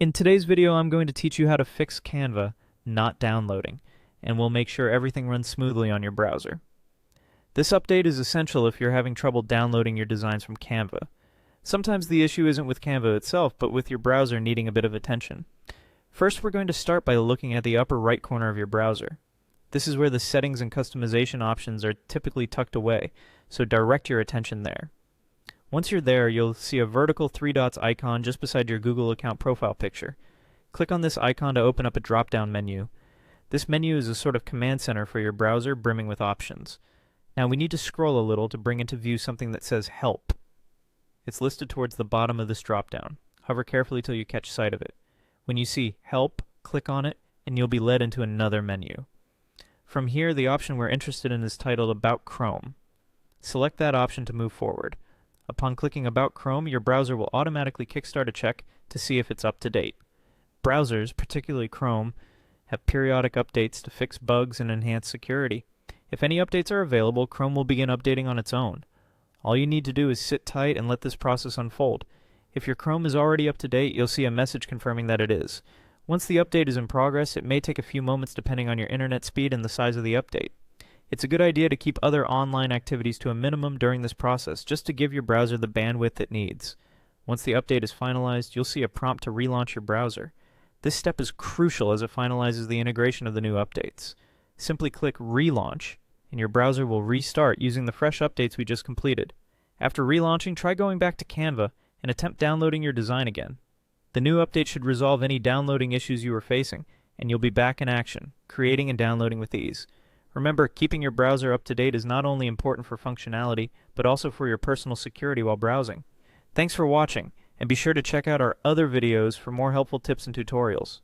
In today's video, I'm going to teach you how to fix Canva not downloading, and we'll make sure everything runs smoothly on your browser. This update is essential if you're having trouble downloading your designs from Canva. Sometimes the issue isn't with Canva itself, but with your browser needing a bit of attention. First, we're going to start by looking at the upper right corner of your browser. This is where the settings and customization options are typically tucked away, so direct your attention there. Once you're there, you'll see a vertical 3 dots icon just beside your Google account profile picture. Click on this icon to open up a drop-down menu. This menu is a sort of command center for your browser, brimming with options. Now we need to scroll a little to bring into view something that says Help. It's listed towards the bottom of this drop-down. Hover carefully till you catch sight of it. When you see Help, click on it, and you'll be led into another menu. From here, the option we're interested in is titled About Chrome. Select that option to move forward. Upon clicking About Chrome, your browser will automatically kickstart a check to see if it's up to date. Browsers, particularly Chrome, have periodic updates to fix bugs and enhance security. If any updates are available, Chrome will begin updating on its own. All you need to do is sit tight and let this process unfold. If your Chrome is already up to date, you'll see a message confirming that it is. Once the update is in progress, it may take a few moments depending on your internet speed and the size of the update. It's a good idea to keep other online activities to a minimum during this process, just to give your browser the bandwidth it needs. Once the update is finalized, you'll see a prompt to relaunch your browser. This step is crucial as it finalizes the integration of the new updates. Simply click Relaunch, and your browser will restart using the fresh updates we just completed. After relaunching, try going back to Canva and attempt downloading your design again. The new update should resolve any downloading issues you were facing, and you'll be back in action, creating and downloading with ease. Remember, keeping your browser up to date is not only important for functionality, but also for your personal security while browsing. Thanks for watching, and be sure to check out our other videos for more helpful tips and tutorials.